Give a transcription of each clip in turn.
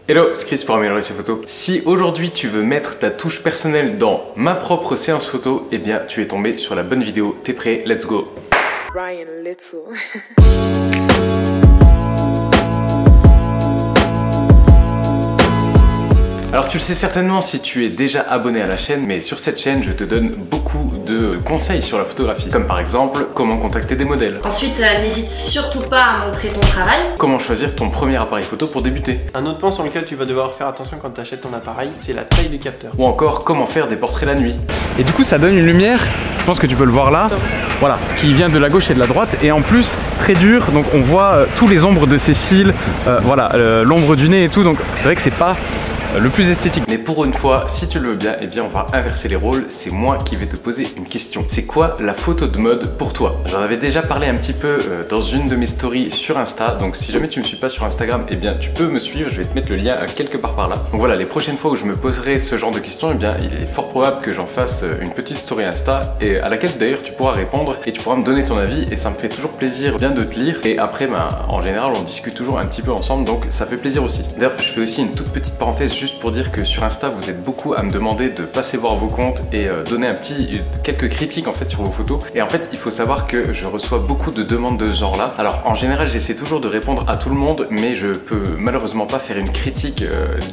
Hello, c'est Chris pour améliorer ses photos. Si aujourd'hui tu veux mettre ta touche personnelle dans ma propre séance photo, eh bien tu es tombé sur la bonne vidéo. T'es prêt? Let's go! Ryan Little. Alors tu le sais certainement si tu es déjà abonné à la chaîne, mais sur cette chaîne je te donne beaucoup de conseils sur la photographie, comme par exemple comment contacter des modèles. Ensuite n'hésite surtout pas à montrer ton travail. Comment choisir ton premier appareil photo pour débuter. Un autre point sur lequel tu vas devoir faire attention quand tu achètes ton appareil, c'est la taille du capteur. Ou encore comment faire des portraits la nuit. Et du coup ça donne une lumière, je pense que tu peux le voir là, voilà, qui vient de la gauche et de la droite, et en plus très dur, donc on voit tous les ombres de ses cils, voilà, l'ombre du nez et tout, donc c'est vrai que c'est pas le plus esthétique. Mais pour une fois, si tu le veux bien, eh bien on va inverser les rôles. C'est moi qui vais te poser une question. C'est quoi la photo de mode pour toi? J'en avais déjà parlé un petit peu dans une de mes stories sur Insta. Donc si jamais tu me suis pas sur Instagram, eh bien tu peux me suivre. Je vais te mettre le lien quelque part par là. Donc voilà, les prochaines fois où je me poserai ce genre de questions, eh bien il est fort probable que j'en fasse une petite story Insta et à laquelle d'ailleurs tu pourras répondre et tu pourras me donner ton avis. Et ça me fait toujours plaisir bien de te lire. Et après, en général, on discute toujours un petit peu ensemble. Donc ça fait plaisir aussi. D'ailleurs, je fais aussi une toute petite parenthèse juste pour dire que sur Insta vous êtes beaucoup à me demander de passer voir vos comptes et donner quelques critiques en fait sur vos photos. Et en fait il faut savoir que je reçois beaucoup de demandes de ce genre là. Alors en général j'essaie toujours de répondre à tout le monde, mais je peux malheureusement pas faire une critique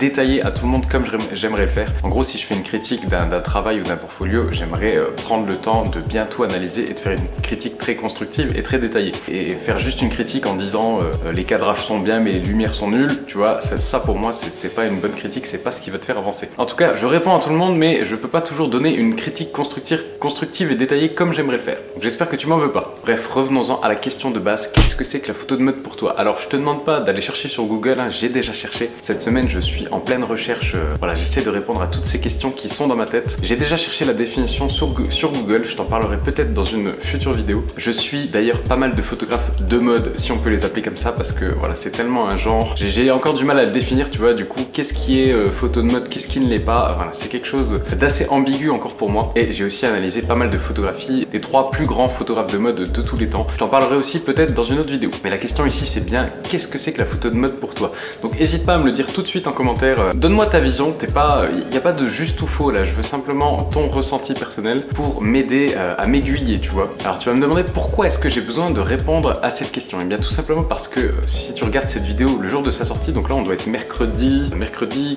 détaillée à tout le monde comme j'aimerais le faire. En gros, si je fais une critique d'un travail ou d'un portfolio, j'aimerais prendre le temps de bien tout analyser et de faire une critique très constructive et très détaillée. Et faire juste une critique en disant les cadrages sont bien mais les lumières sont nulles, tu vois, ça pour moi c'est pas une bonne critique, c'est pas ce qui va te faire avancer. En tout cas, je réponds à tout le monde, mais je peux pas toujours donner une critique constructive et détaillée comme j'aimerais le faire. Donc j'espère que tu m'en veux pas. Bref, revenons-en à la question de base. Qu'est-ce que c'est que la photo de mode pour toi? Alors je te demande pas d'aller chercher sur Google, hein, j'ai déjà cherché. Cette semaine, je suis en pleine recherche. Voilà, j'essaie de répondre à toutes ces questions qui sont dans ma tête. J'ai déjà cherché la définition sur Google, je t'en parlerai peut-être dans une future vidéo. Je suis d'ailleurs pas mal de photographes de mode, si on peut les appeler comme ça, parce que voilà, c'est tellement un genre. J'ai encore du mal à le définir, tu vois. Du coup, qu'est-ce qui est photo de mode, qu'est-ce qui ne l'est pas? Voilà, c'est quelque chose d'assez ambigu encore pour moi. Et j'ai aussi analysé pas mal de photographies des 3 plus grands photographes de mode de tous les temps. Je t'en parlerai aussi peut-être dans une autre vidéo. Mais la question ici, c'est bien, qu'est-ce que c'est que la photo de mode pour toi? Donc n'hésite pas à me le dire tout de suite en commentaire. Donne-moi ta vision, il n'y a pas de juste ou faux là, je veux simplement ton ressenti personnel pour m'aider à m'aiguiller, tu vois. Alors tu vas me demander pourquoi est-ce que j'ai besoin de répondre à cette question? Et bien tout simplement parce que si tu regardes cette vidéo le jour de sa sortie, donc là on doit être mercredi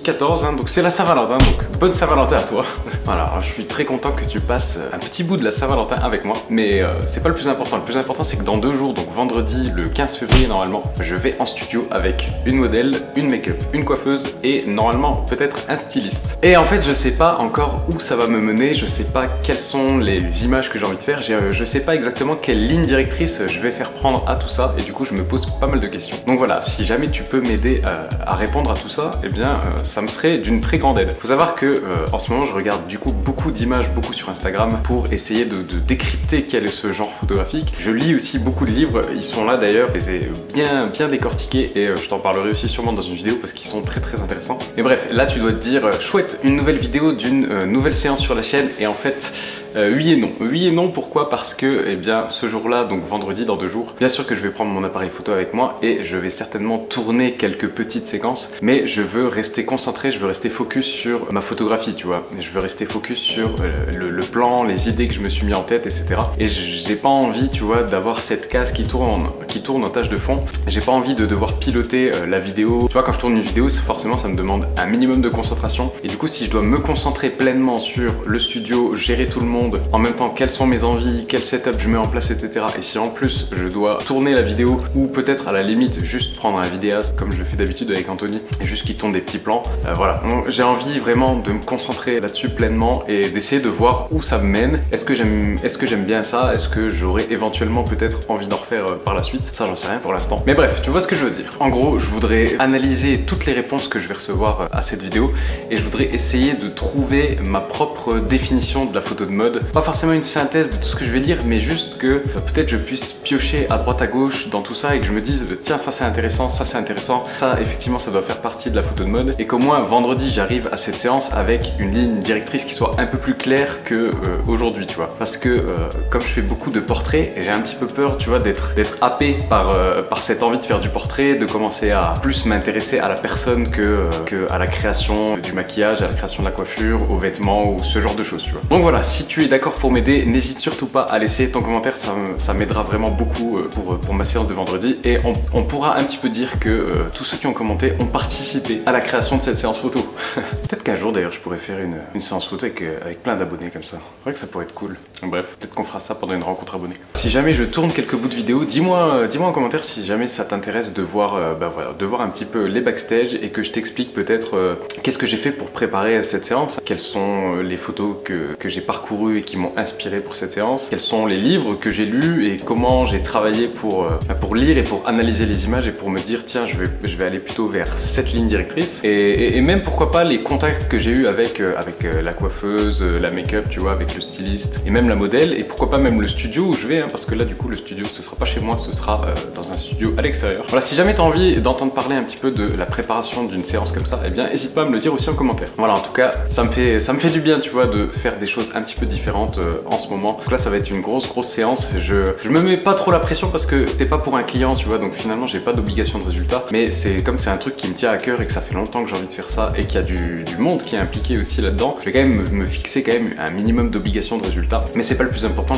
14, hein, donc c'est la Saint-Valentin, donc bonne Saint-Valentin à toi. Voilà, alors, je suis très content que tu passes un petit bout de la Saint-Valentin avec moi, mais c'est pas le plus important. Le plus important c'est que dans 2 jours, donc vendredi le 15 février normalement, je vais en studio avec une modèle, une make-up, une coiffeuse et normalement peut-être un styliste. Et en fait je sais pas encore où ça va me mener, je sais pas quelles sont les images que j'ai envie de faire, je sais pas exactement quelle ligne directrice je vais faire prendre à tout ça et du coup je me pose pas mal de questions. Donc voilà, si jamais tu peux m'aider à répondre à tout ça, eh bien ça me serait d'une très grande aide. Faut savoir que en ce moment je regarde du coup beaucoup d'images, beaucoup sur Instagram pour essayer de décrypter quel est ce genre photographique. Je lis aussi beaucoup de livres, ils sont là d'ailleurs, je les ai bien décortiqués et je t'en parlerai aussi sûrement dans une vidéo parce qu'ils sont très intéressants. Mais bref, là tu dois te dire chouette, une nouvelle vidéo d'une nouvelle séance sur la chaîne et en fait oui et non. Oui et non, pourquoi? Parce que eh bien ce jour-là, donc vendredi dans 2 jours, bien sûr que je vais prendre mon appareil photo avec moi et je vais certainement tourner quelques petites séquences, mais je veux rester concentré, je veux rester focus sur ma photographie, tu vois. Je veux rester focus sur le plan, les idées que je me suis mis en tête, etc. Et j'ai pas envie, tu vois, d'avoir cette case qui tourne en tâche de fond. J'ai pas envie de devoir piloter la vidéo. Tu vois, quand je tourne une vidéo, forcément ça me demande un minimum de concentration. Et du coup, si je dois me concentrer pleinement sur le studio, gérer tout le monde, en même temps quelles sont mes envies, quel setup je mets en place, etc. Et si en plus je dois tourner la vidéo ou peut-être à la limite juste prendre un vidéaste comme je le fais d'habitude avec Anthony et juste qu'il tourne des petits plans, voilà. J'ai envie vraiment de me concentrer là-dessus pleinement et d'essayer de voir où ça me mène. Est-ce que j'aime bien ça? Est-ce que j'aurais éventuellement peut-être envie d'en refaire par la suite? Ça j'en sais rien pour l'instant. Mais bref, tu vois ce que je veux dire. En gros, je voudrais analyser toutes les réponses que je vais recevoir à cette vidéo et je voudrais essayer de trouver ma propre définition de la photo de mode mode. Pas forcément une synthèse de tout ce que je vais lire, mais juste que peut-être je puisse piocher à droite à gauche dans tout ça et que je me dise tiens, ça c'est intéressant, ça c'est intéressant, ça effectivement ça doit faire partie de la photo de mode, et qu'au moins vendredi j'arrive à cette séance avec une ligne directrice qui soit un peu plus claire que aujourd'hui, tu vois. Parce que comme je fais beaucoup de portraits, j'ai un petit peu peur, tu vois, d'être happé par cette envie de faire du portrait, de commencer à plus m'intéresser à la personne que à la création du maquillage, à la création de la coiffure, aux vêtements ou ce genre de choses, tu vois. Donc voilà, si tu es d'accord pour m'aider, n'hésite surtout pas à laisser ton commentaire, ça m'aidera vraiment beaucoup pour ma séance de vendredi, et on pourra un petit peu dire que tous ceux qui ont commenté ont participé à la création de cette séance photo. Peut-être qu'un jour d'ailleurs je pourrais faire une séance photo avec plein d'abonnés comme ça. C'est vrai que ça pourrait être cool. Bref, peut-être qu'on fera ça pendant une rencontre abonnée. Si jamais je tourne quelques bouts de vidéo, dis-moi en commentaire si jamais ça t'intéresse de voir, voilà, de voir un petit peu les backstage et que je t'explique peut-être qu'est-ce que j'ai fait pour préparer cette séance, quelles sont les photos que j'ai parcourues et qui m'ont inspiré pour cette séance, quels sont les livres que j'ai lus et comment j'ai travaillé pour lire et pour analyser les images et pour me dire tiens, je vais aller plutôt vers cette ligne directrice, et même pourquoi pas les contacts que j'ai eu avec la coiffeuse, la make-up, tu vois, avec le styliste et même la modèle, et pourquoi pas même le studio où je vais, hein, parce que là du coup le studio ce sera pas chez moi, ce sera dans un studio à l'extérieur. Voilà, si jamais tu as envie d'entendre parler un petit peu de la préparation d'une séance comme ça, eh bien n'hésite pas à me le dire aussi en commentaire. Voilà, en tout cas ça me fait du bien, tu vois, de faire des choses un petit peu différentes en ce moment. Donc là ça va être une grosse séance. Je me mets pas trop la pression parce que t'es pas pour un client, tu vois, donc finalement j'ai pas d'obligation de résultat, mais c'est comme c'est un truc qui me tient à cœur et que ça fait longtemps que j'ai envie de faire ça et qu'il y a du monde qui est impliqué aussi là-dedans, je vais quand même me fixer quand même un minimum d'obligation de résultat. Mais c'est pas le plus important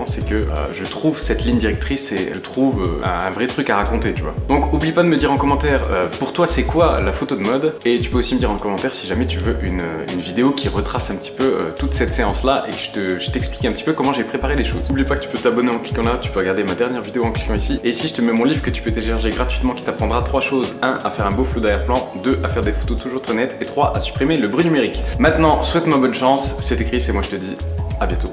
c'est que je trouve cette ligne directrice et je trouve un vrai truc à raconter, tu vois. Donc oublie pas de me dire en commentaire pour toi c'est quoi la photo de mode, et tu peux aussi me dire en commentaire si jamais tu veux une vidéo qui retrace un petit peu toute cette séance là et que je t'explique un petit peu comment j'ai préparé les choses. N'oublie pas que tu peux t'abonner en cliquant là, tu peux regarder ma dernière vidéo en cliquant ici, et ici je te mets mon livre que tu peux télécharger gratuitement qui t'apprendra 3 choses: 1 à faire un beau flou d'arrière-plan, 2 à faire des photos toujours très nettes, et 3 à supprimer le bruit numérique. Maintenant souhaite-moi bonne chance, c'est écrit, c'est moi, je te dis à bientôt.